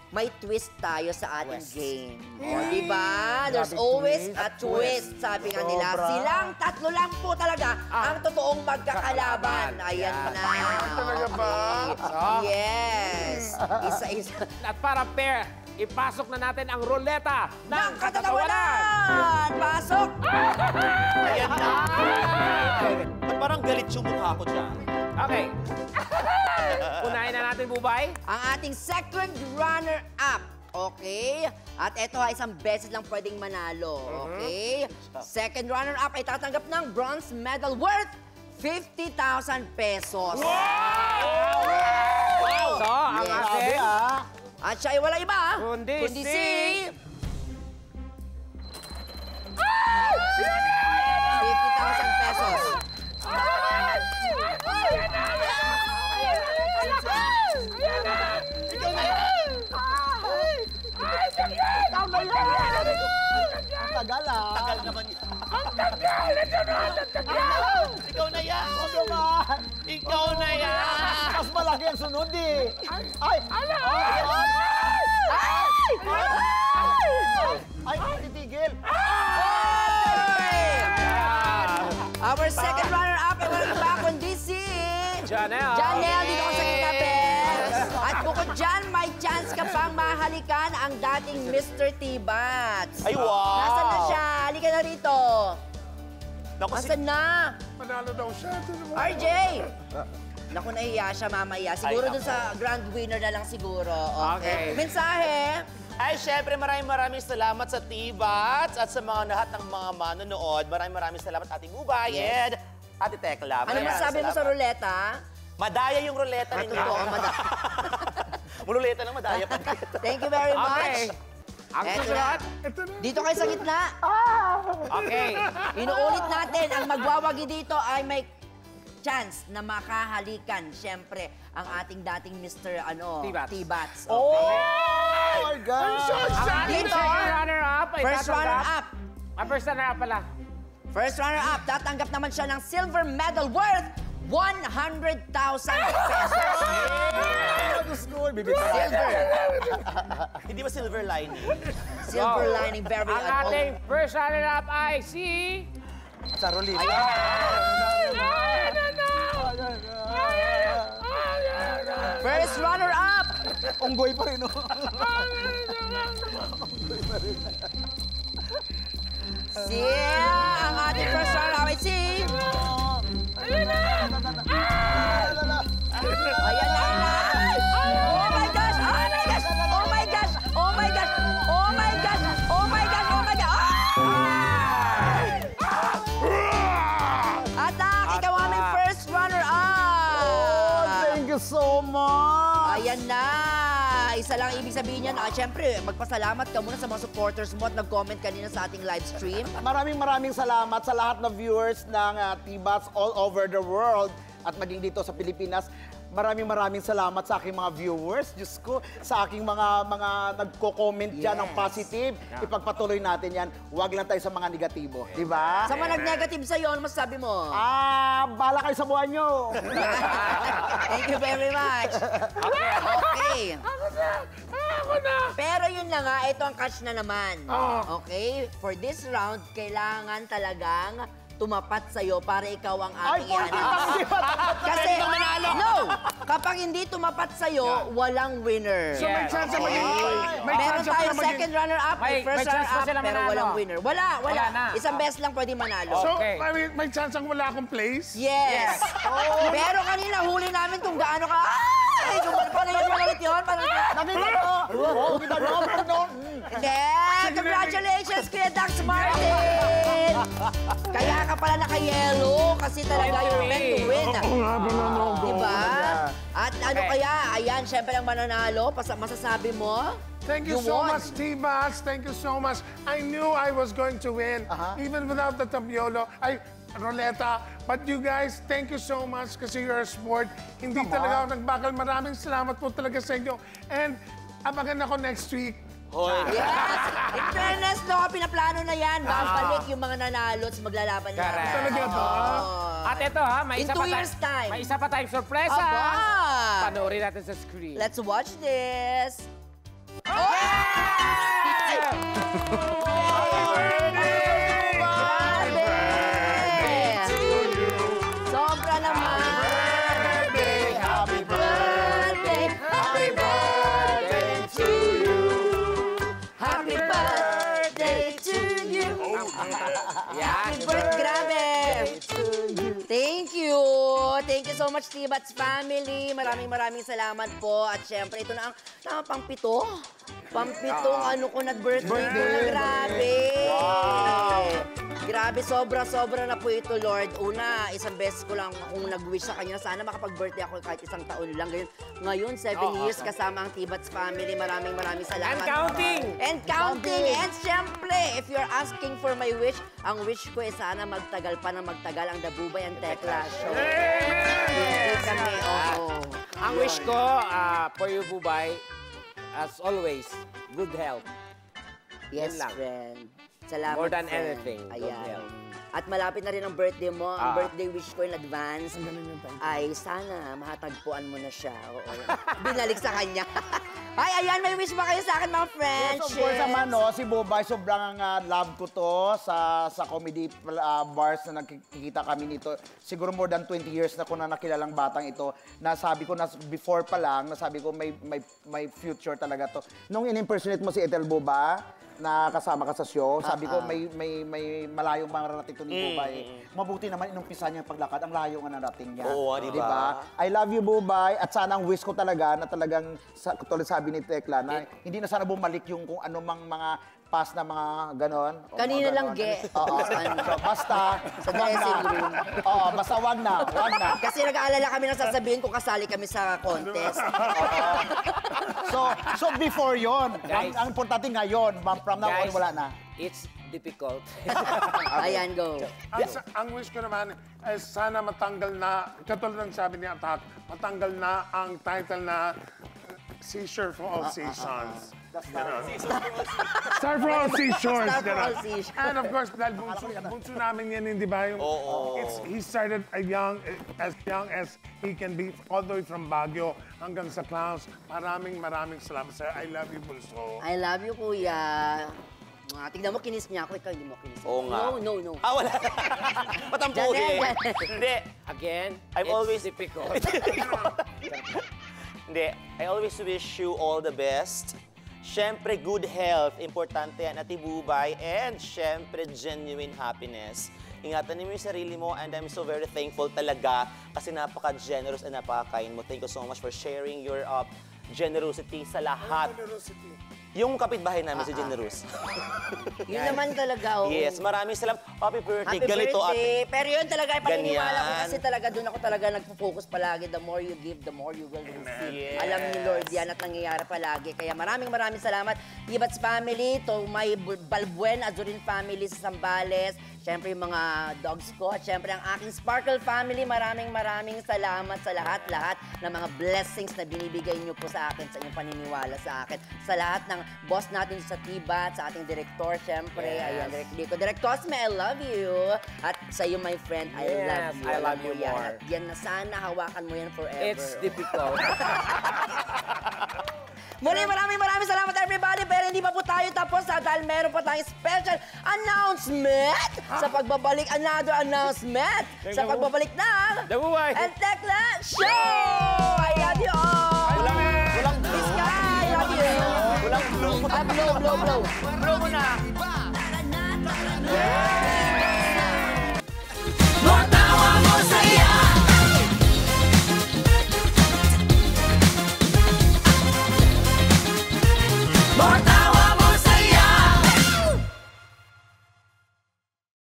may twist tayo sa ating game. O, diba? There's always a twist, sabi nga nila. Silang tatlo lang po talaga ang totoong magkakalaban. Ayan na. Talaga ba? Yes. Isa-isa. At para fair, ipasok na natin ang ruleta ng katatawanan! Pasok! Ayan na! Ba't parang galit yung mukha ko dyan? Okay. Unahin na natin, Bubay. Ang ating second runner-up. Okay? At ito ay isang beses lang pwedeng manalo. Okay? Second runner-up ay tatanggap ng bronze medal worth 50,000 pesos. Wow! So, ang ating... At siya ay wala iba, Kundi si... 50,000 pesos. Tagal ah. Tagal naman yan. Ang tagal! Ito na! Ang tagal! Ikaw na yan! Ano naman? Ikaw na yan! Mas malaki ang sunod eh. Ay! Ala! Ay! Titigil! Our second runner-up ay walang iba kundi si... Janelle! Janelle, dito ka sa kita, Bes. At bukod dyan, may chance ka pang mahalikan ang dating Mr. T-Bats. Ay, wow! Nasaan na siya? Halika na rito. Naku, Nasaan na? Manalo daw siya. RJ! Naku, nahiya siya, mamaya. Siguro Ay, dun sa grand winner na lang siguro. Okay. Mensahe? Ay, syempre, maraming salamat sa T-Bats at sa mga lahat ng mga manonood. Maraming salamat, Ate Bubay and Ate Tekla. Ano masabi mo sa ruleta? Madaya yung ruleta ninyo. Totoo, madaya. Ruleta ng madaya pa dito. Thank you very much. Okay. Ang Eto susunod? Dito kayo sa gitna. Okay. Inuulit natin, ang magwawagi dito ay may chance na makahalikan, syempre, ang ating dating Mr. T-Bats. T-Bats. Oh Okay? my God! Ang ating Dito, second runner-up ay First tatanggap... runner-up. First runner-up pala. First runner-up, tatanggap naman siya ng silver medal worth 100,000 pesos. Diyos ko, bibitayan. Silver. Hindi ba silver lining? Silver lining, very Ang ating first runner-up ay si... Sa Rolita. First runner-up. Unggoy pa rin, oh. Ang ating first runner-up ay si... Ayan na! Oh my gosh! Oh my gosh! Oh my gosh! Oh my gosh! Oh my gosh! Oh my gosh! Oh my gosh! At ikaw aming first runner-up! Oh, thank you so much! Ayan na! Isa lang ibig sabihin yan. Siyempre, magpasalamat ka muna sa mga supporters mo at nag-comment kanina sa ating live stream. Maraming salamat sa lahat ng viewers ng T-Bats all over the world at maging dito sa Pilipinas. Maraming salamat sa aking mga viewers. Diyos ko, sa aking mga nagko-comment dyan ng positive. Ipagpatuloy natin yan. Huwag lang tayo sa mga negatibo. Diba? Sa mga nag-negative sa'yo, ano masasabi mo? Bahala kayo sa buhay nyo. Thank you very much. Okay. Ako na! Pero yun na nga, ito ang catch na naman. Okay? For this round, kailangan talagang tumapat sa'yo para ikaw ang ating ihanap. Kasi, no! Kapag hindi tumapat sa'yo, walang winner. So may chance na maging... Meron tayong second runner-up, may first may chance runner-up, pa sila pero manalo. walang winner. Wala na. Isang beses lang pwede manalo. So, Okay. may chance ang wala akong place? Yes! Pero kanina, huli namin kung gaano ka... Ay! Paano yun? Paano ulit yun? Nakita ko! Oo, kita ko! Hindi! Congratulations, Kuya Dax Martin! Kaya ka pala naka-yellow kasi talaga you're meant to win. Oo nga, binanogo. Diba? At ano kaya? Ayan, syempre ang mananalo. Masasabi mo? Thank you so much, T-Bats. Thank you so much. I knew I was going to win, even without the tapiolo. Roleta. But you guys, thank you so much kasi you're a sport. Hindi talaga ako nagbakal. Maraming salamat po talaga sa inyo. And abangan ako next week. Yes! In fairness, no, pinaplano na yan. Babalik yung mga nanalo at maglalaban na. Correct. Talaga ba? At ito ha, may In isa 2 pa years' time. May isa pa tayong sorpresa. Aba! Panoorin natin sa screen. Let's watch this. Sobra naman! Happy birthday! Happy birthday to you! Happy birthday to you! Happy birthday! Grabe! Thank you! Thank you so much, Tibats family. Maraming salamat po. At syempre, ito na ang pang-pito. Pang-pitong nag-birthday ko na. Grabe! Grabe, sobra na po ito, Lord. Una, isang beses ko lang kung nag-wish sa kanya, sana makapag-birthday ako kahit isang taon lang. Ngayon, 7 years kasama ang Tibats family. Maraming salamat. And counting! And counting! And syempre, if you're asking for my wish, ang wish ko ay sana magtagal pa ng magtagal ang Dabubay and Tekla Show. Hindi kami, Ang wish ko for you, Bubay, as always, good health. Yes, Yun lang. friend. Salamat, More than friend. anything, good Ayan. health. At malapit na rin ang birthday mo. Ang birthday wish ko in advance ay sana mahatagpuan mo na siya. Oo. Binalik sa kanya. Ay, ayan, may wish ba kayo sa akin, mga friends? Yes, of course naman, no, si Bobay, sobrang love ko to sa comedy bars na nakikita kami nito. Siguro more than 20 years na ko na nakilalang batang ito. Nasabi ko, before pa lang, nasabi ko may future talaga to. Nung in-impersonate mo si Ethel Boba, na kasama ka sa show, sabi ko may malayong mararating to ni Bubay. Mabuti naman inumpisa niya ang paglakad, ang layo nga narating niya. Oo, di ba? I love you, Bubay, at sana ang wish ko talaga na talagang, tulad sabi ni Tekla, na hindi na sana bumalik yung kung ano mang mga past na mga ganon. Kanina lang, Oo, so, basta, Sa dressing room. Oo, basta wag na. Kasi nag-aalala kami na sasabihin kung kasali kami sa contest. So before yon, Guys. ang importante ngayon, from now on, Guys, wala na. It's difficult. Ayan, go. Ang wish ko naman ay sana matanggal na, katulad ng sabi ni Atak, matanggal na ang title na Seashore for All Seasons. Star for All Seashores. Star for ganon. All Seashores. And of course, dahil bunso namin yan, hindi ba? He started as young as he can be, all the way from Baguio hanggang sa Clowns. Maraming salamat sa'yo. I love you, Bunso. I love you, kuya. Tignan mo, kinis niya ako. Ikaw, hindi mo kinis. Oo nga. No. Wala. Ba't ang pogi? Diyan. Hindi. Again, I'm it's always- difficult. Hindi. I always wish you all the best. Siyempre, good health. Importante yan, Ate Bubay. And siyempre, genuine happiness. Ingatan mo yung sarili mo, and I'm so very thankful talaga kasi napaka-generous and napaka-kind mo. Thank you so much for sharing your generosity sa lahat. Yung kapitbahay namin, si Generous. Yun naman talaga, oh. Yes, maraming salamat. Happy birthday. Happy Ganito, birthday. Pero yun talaga, ay paniniwala ko Ganyan. kasi talaga doon ako talaga nagpo-focus palagi. The more you give, the more you will receive. Yes. Alam ni Lord yan at nangyayari palagi. Kaya maraming salamat. Tibats family, to my Balbuen, Azurin family sa Zambales. Siyempre yung mga dogs ko. At siyempre ang aking Sparkle family. Maraming salamat sa lahat ng mga blessings na binibigay niyo po sa akin, sa inyong paniniwala sa akin. Sa lahat ng boss natin sa Tibats, sa ating director, siyempre. Ayan, Direk Cosme, I love you. At sa iyo, my friend, I love you. I love Alam mo you yan. more. At yan na sana, hawakan mo yan forever. It's difficult. Muli, maraming salamat everybody. Pero hindi pa po tayo tapos dahil meron pa tayong special announcement sa pagbabalik, another announcement sa pagbabalik ng Dabubay. El Tekla Show! I love you all! Walang Miss Ka, I love you! Walang blue. Blow. Blow mo na. Yeah!